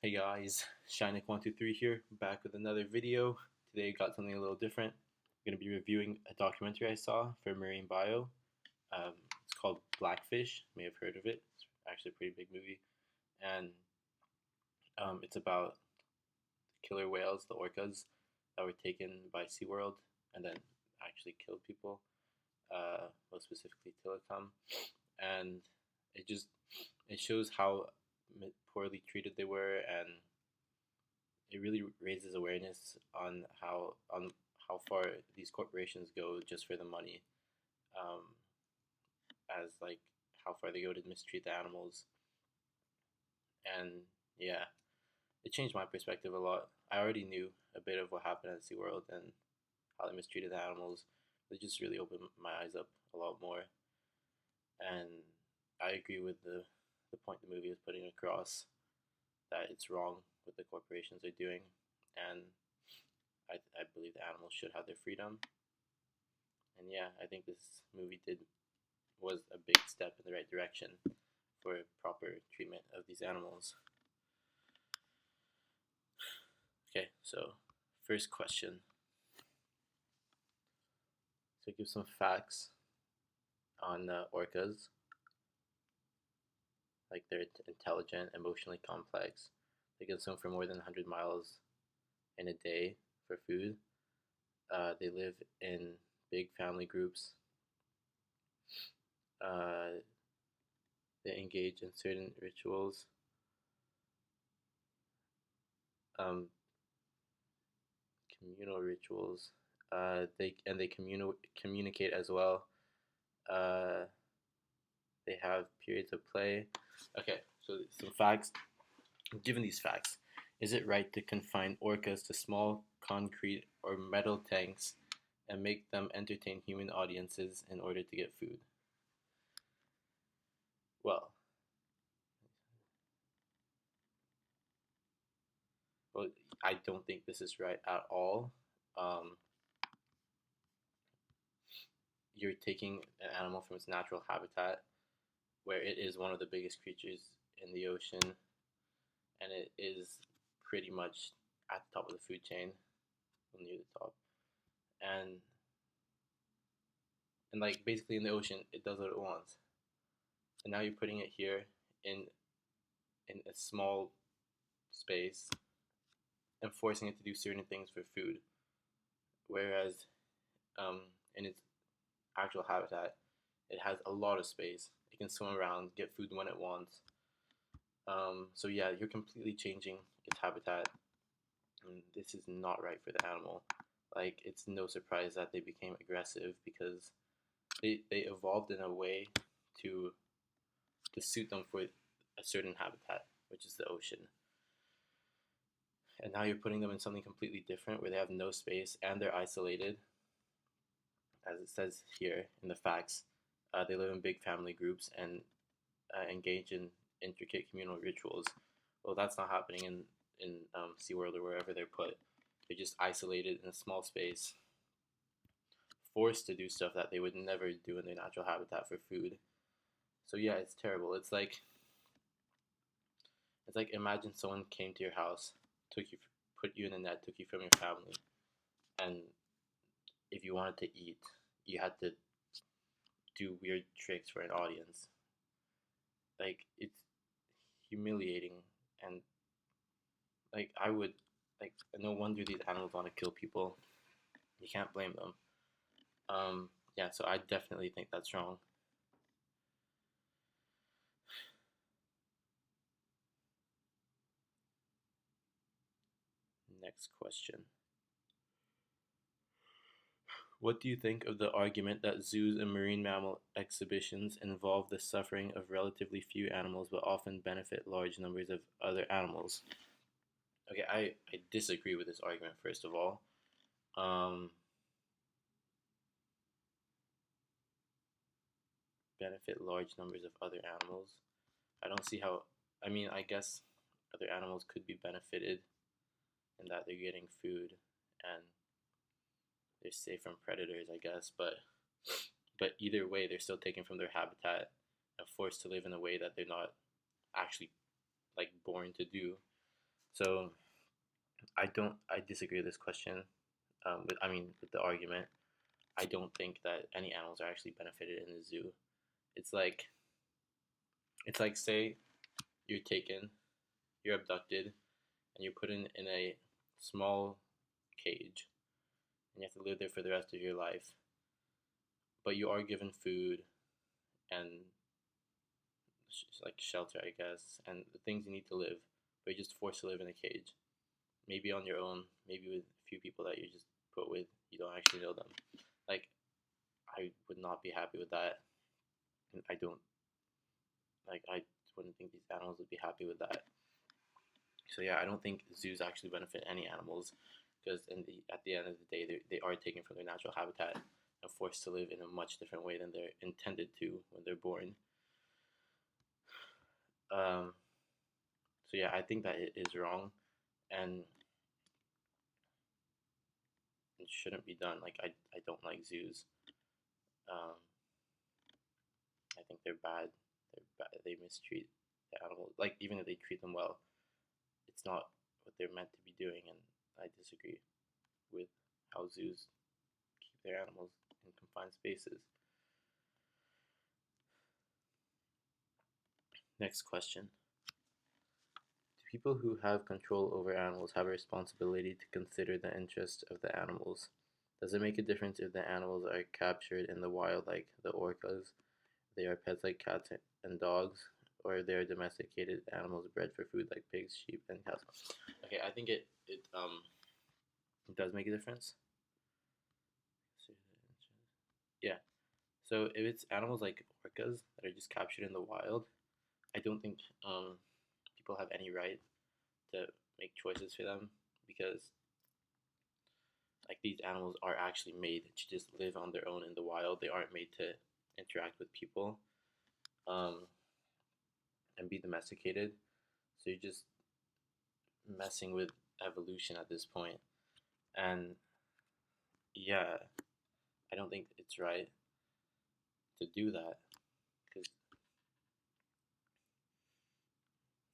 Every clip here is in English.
Hey guys, Shinek123 here, back with another video. Today got something a little different. I'm going to be reviewing a documentary I saw for Marine Bio. It's called Blackfish. You may have heard of it. It's actually a pretty big movie. And it's about killer whales, the orcas, that were taken by SeaWorld and then actually killed people, most specifically Telecom. And it just it shows how poorly treated they were, and it really raises awareness on how far these corporations go just for the money, um, as like how far they go to mistreat the animals. And yeah, it changed my perspective a lot. I already knew a bit of what happened at SeaWorld and how they mistreated the animals. It just really opened my eyes up a lot more. And I agree with the point the movie is putting across, that it's wrong what the corporations are doing, and I believe the animals should have their freedom. And yeah, I think this movie was a big step in the right direction for proper treatment of these animals. Okay, so first question. So give some facts on orcas. Like, they're intelligent, emotionally complex. They can swim for more than 100 miles in a day for food. They live in big family groups. Uh, they engage in certain rituals. Um, Communal rituals. They communicate as well. Uh, they have periods of play. Okay, so some facts. Given these facts, is it right to confine orcas to small concrete or metal tanks and make them entertain human audiences in order to get food? Well, well, I don't think this is right at all. Um, you're taking an animal from its natural habitat, where it is one of the biggest creatures in the ocean, and it is pretty much at the top of the food chain, near the top, and like basically in the ocean, it does what it wants. And now you're putting it here in a small space and forcing it to do certain things for food, whereas um, in its actual habitat, it has a lot of space. It can swim around, get food when it wants. So yeah, you're completely changing its habitat, and this is not right for the animal. Like, it's no surprise that they became aggressive, because they evolved in a way to suit them for a certain habitat, which is the ocean. And now you're putting them in something completely different, where they have no space and they're isolated, as it says here in the facts. They live in big family groups and engage in intricate communal rituals. Well, that's not happening in SeaWorld or wherever they're put. They're just isolated in a small space, forced to do stuff that they would never do in their natural habitat for food. So yeah, it's terrible. It's like imagine someone came to your house, took you, put you in a net, took you from your family, and if you wanted to eat, you had to do weird tricks for an audience. Like, it's humiliating, and like I would like no wonder these animals want to kill people. You can't blame them. Yeah, so I definitely think that's wrong. Next question. What do you think of the argument that zoos and marine mammal exhibitions involve the suffering of relatively few animals but often benefit large numbers of other animals? Okay, I disagree with this argument, first of all. Um, Benefit large numbers of other animals. I don't see how. I mean, I guess other animals could be benefited in that they're getting food and they're safe from predators, I guess. But either way, they're still taken from their habitat and forced to live in a way that they're not actually like born to do. So I disagree with this question. With the argument, I don't think that any animals are actually benefited in the zoo. It's like it's like say you're taken, you're abducted, and you're put in a small cage, and you have to live there for the rest of your life. But you are given food and like shelter, I guess, and the things you need to live. But you're just forced to live in a cage, maybe on your own, maybe with a few people that you just put with. You don't actually know them. Like I would not be happy with that, and I wouldn't think these animals would be happy with that. So yeah, I don't think zoos actually benefit any animals because at the end of the day, they are taken from their natural habitat and forced to live in a much different way than they're intended to when they're born. Um, so yeah, I think that it is wrong, and it shouldn't be done. Like I don't like zoos. Um, I think they're bad. They're bad. They mistreat the animals. Like even if they treat them well, it's not what they're meant to be doing, and I disagree with how zoos keep their animals in confined spaces. Next question. Do people who have control over animals have a responsibility to consider the interests of the animals? Does it make a difference if the animals are captured in the wild like the orcas, they are pets like cats and dogs, or if they are domesticated animals bred for food like pigs, sheep, and cows? Okay, I think it does make a difference. Yeah. So if it's animals like orcas that are just captured in the wild, I don't think people have any right to make choices for them because like these animals are actually made to just live on their own in the wild. They aren't made to interact with people um, and be domesticated. So you're just messing with evolution at this point. And yeah, I don't think it's right to do that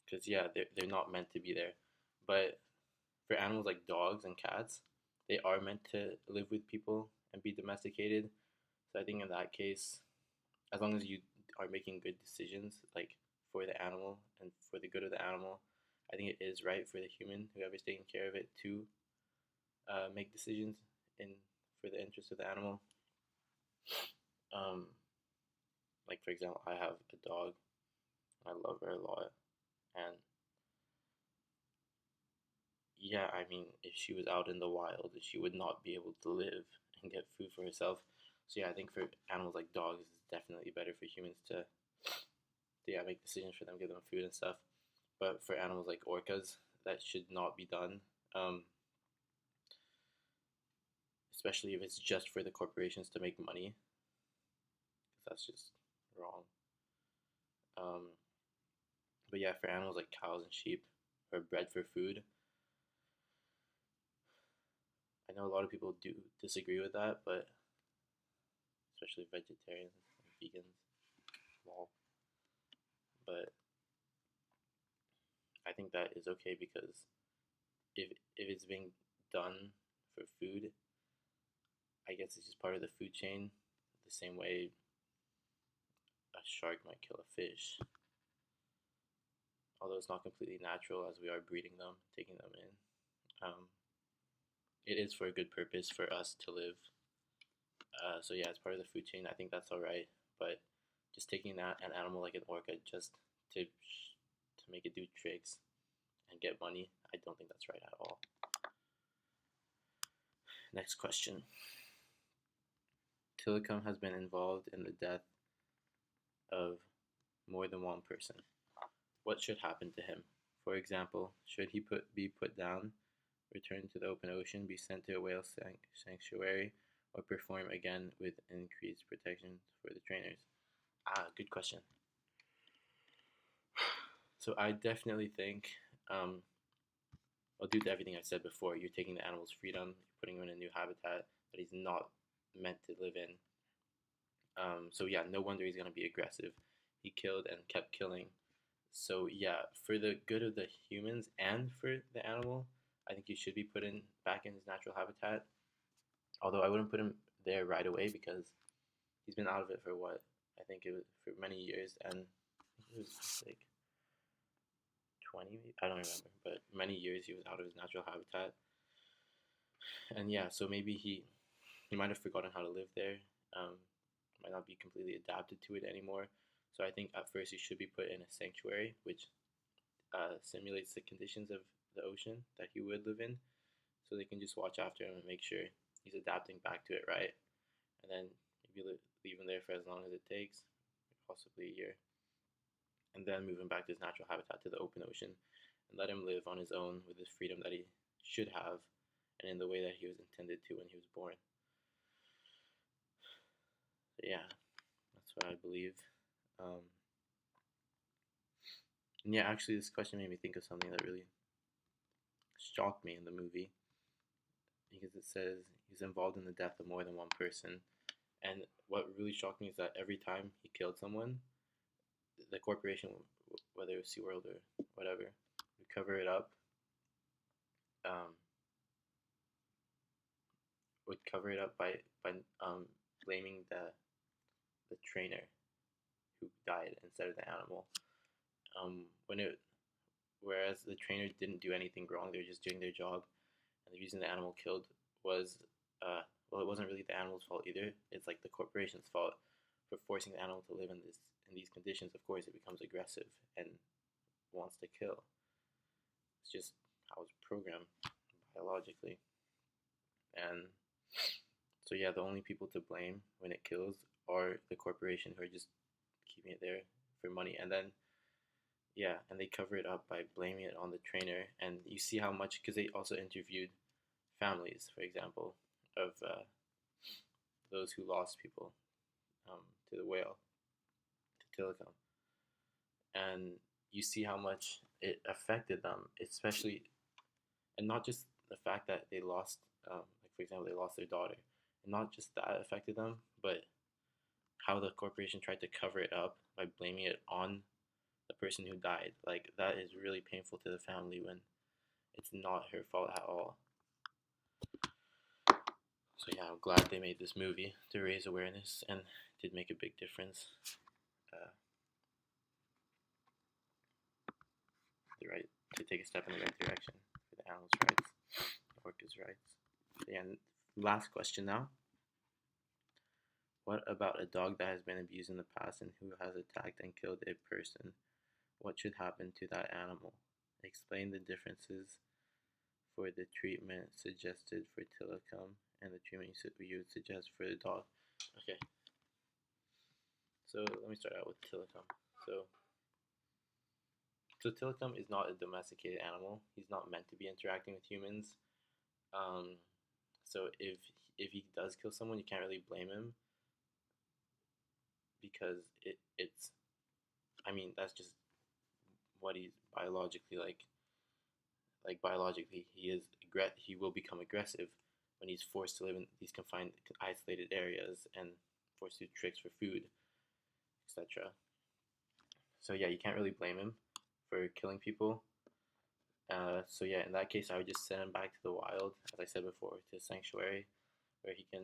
because yeah, they're not meant to be there. But for animals like dogs and cats, they are meant to live with people and be domesticated. So I think in that case, as long as you are making good decisions, like for the animal and for the good of the animal, I think it is right for the human, whoever's taking care of it, to make decisions in for the interest of the animal. Um, like for example, I have a dog. I love her a lot, and yeah, I mean, if she was out in the wild, she would not be able to live and get food for herself. So yeah, I think for animals like dogs, it's definitely better for humans to yeah make decisions for them, give them food and stuff. But for animals like orcas, that should not be done. Um, Especially if it's just for the corporations to make money, because that's just wrong. Um, but yeah, for animals like cows and sheep, who are bred for food, I know a lot of people do disagree with that, but especially vegetarians and vegans, well, but I think that is okay because if it's being done for food, I guess it's just part of the food chain, the same way a shark might kill a fish. Although it's not completely natural as we are breeding them, taking them in. Um, it is for a good purpose for us to live. So yeah, it's part of the food chain. I think that's all right. But just taking an animal like an orca just to make it do tricks and get money, I don't think that's right at all. Next question. Tillicum has been involved in the death of more than one person. What should happen to him? For example, should he be put down, return to the open ocean, be sent to a whale sanctuary, or perform again with increased protection for the trainers? Good question. So I definitely think I'll do everything I said before. You're taking the animal's freedom, you're putting him in a new habitat that he's not meant to live in. So yeah, no wonder he's gonna be aggressive. He killed and kept killing So yeah, for the good of the humans and for the animal, I think he should be put in back in his natural habitat. Although I wouldn't put him there right away because he's been out of it for what, I think it was for many years, and it was like 20, I don't remember, but many years he was out of his natural habitat. And yeah, so maybe he might have forgotten how to live there. Um, might not be completely adapted to it anymore. So I think at first he should be put in a sanctuary, which simulates the conditions of the ocean that he would live in, so they can just watch after him and make sure he's adapting back to it right, and then maybe leave him there for as long as it takes, possibly a year, and then move him back to his natural habitat to the open ocean, and let him live on his own with the freedom that he should have, and in the way that he was intended to when he was born. So yeah, that's what I believe. Um, and yeah, actually, this question made me think of something that really shocked me in the movie, because it says he's involved in the death of more than one person. And what really shocked me is that every time he killed someone, the corporation, whether it was SeaWorld or whatever, would cover it up. Um, would cover it up by blaming the trainer who died instead of the animal. When it Whereas the trainer didn't do anything wrong, they were just doing their job, and the reason the animal killed was well, it wasn't really the animal's fault either. It's like the corporation's fault for forcing the animal to live in these conditions. Of course, it becomes aggressive and wants to kill. It's just how it's programmed biologically. And so yeah, the only people to blame when it kills are the corporation, who are just keeping it there for money. And then yeah, and they cover it up by blaming it on the trainer. And you see how much, because they also interviewed families, for example, of those who lost people to the whale, to Telecom, and you see how much it affected them, especially, and not just the fact that they lost, like for example, they lost their daughter, and not just that affected them, but how the corporation tried to cover it up by blaming it on the person who died. Like that is really painful to the family when it's not her fault at all. So yeah, I'm glad they made this movie to raise awareness, and did make a big difference. Uh, the right to take a step in the right direction for the animals' rights, the orcas' rights. And last question now. What about a dog that has been abused in the past and who has attacked and killed a person? What should happen to that animal? Explain the differences for the treatment suggested for Telecom and the treatment you would suggest for the dog. Okay, so let me start out with Telecom. So, so Telecom is not a domesticated animal. He's not meant to be interacting with humans. Um, so if he does kill someone, you can't really blame him, because it's, I mean, that's just what he's biologically like. Like biologically, he will become aggressive when he's forced to live in these confined, isolated areas and forced to do tricks for food, etc. So yeah, you can't really blame him for killing people. So yeah, in that case, I would just send him back to the wild, as I said before, to a sanctuary where he can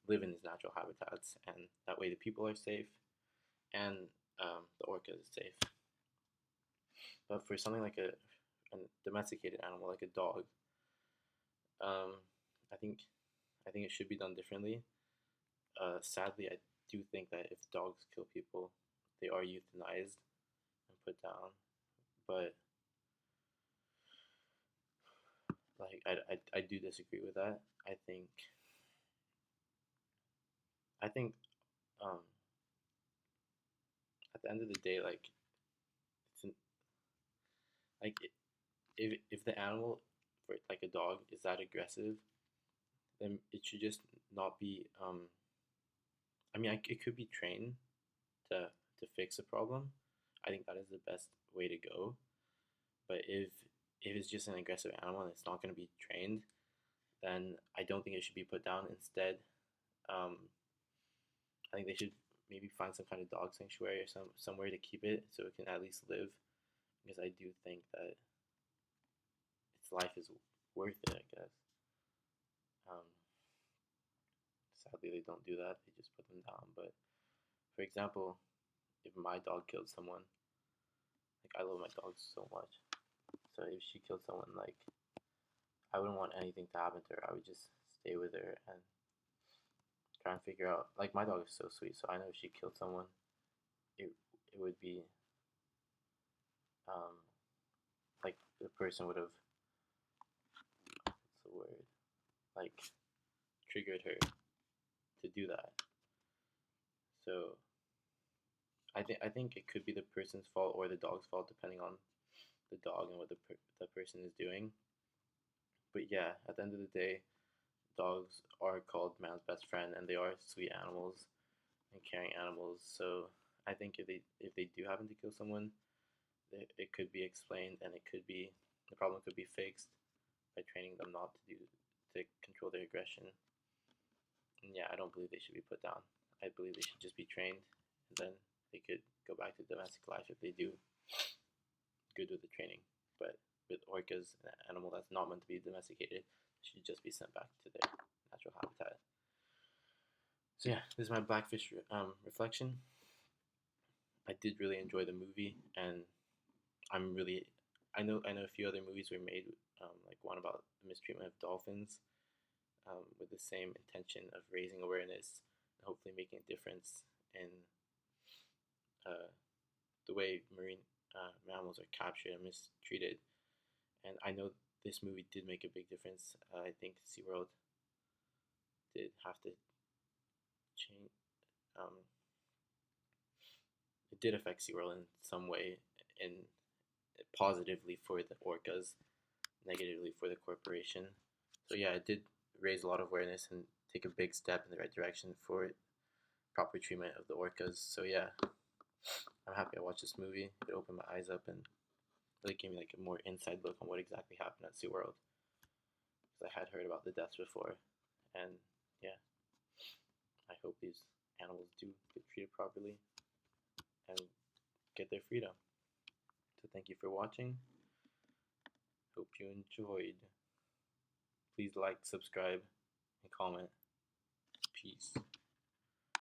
live in his natural habitats, and that way the people are safe and the orca is safe. But for something like a domesticated animal like a dog, um, I think it should be done differently. Sadly, I do think that if dogs kill people, they are euthanized and put down. But like I do disagree with that. I think um, at the end of the day, like it's an, like if the animal, for like a dog, is that aggressive, then it should just not be. I mean, it could be trained to fix a problem. I think that is the best way to go. But if it's just an aggressive animal and it's not going to be trained, then I don't think it should be put down. Instead, um, I think they should maybe find some kind of dog sanctuary or somewhere to keep it so it can at least live because I do think that its life is worth it, I guess. Um, Sadly, they don't do that. They just put them down. But for example, if my dog killed someone, like I love my dog so much. So if she killed someone, like I wouldn't want anything to happen to her. I would just stay with her and try and figure out. Like my dog is so sweet, so I know if she killed someone, it would be um like the person would have, what's the word, like triggered her to do that. So I think it could be the person's fault or the dog's fault, depending on the dog and what the person is doing. But yeah, at the end of the day, dogs are called man's best friend, and they are sweet animals and caring animals. So I think if they do happen to kill someone, it could be explained, and the problem could be fixed by training them not to control their aggression. And yeah, I don't believe they should be put down. I believe they should just be trained, and then they could go back to domestic life if they do good with the training. But with orcas, an animal that's not meant to be domesticated, should just be sent back to their natural habitat. So yeah, this is my Blackfish reflection. I did really enjoy the movie, and I'm really I know a few other movies were made, like one about the mistreatment of dolphins, with the same intention of raising awareness and hopefully making a difference in uh, the way marine mammals are captured and mistreated. And I know this movie did make a big difference. I think SeaWorld did have to change. Um, it did affect SeaWorld in some way, in positively for the orcas, negatively for the corporation. So yeah, it did raise a lot of awareness and take a big step in the right direction for proper treatment of the orcas. So yeah, I'm happy I watched this movie. It opened my eyes up and really gave me like a more inside look on what exactly happened at SeaWorld. Because I had heard about the deaths before. And yeah, I hope these animals do get treated properly and get their freedom. So thank you for watching. Hope you enjoyed. Please like, subscribe, and comment. Peace.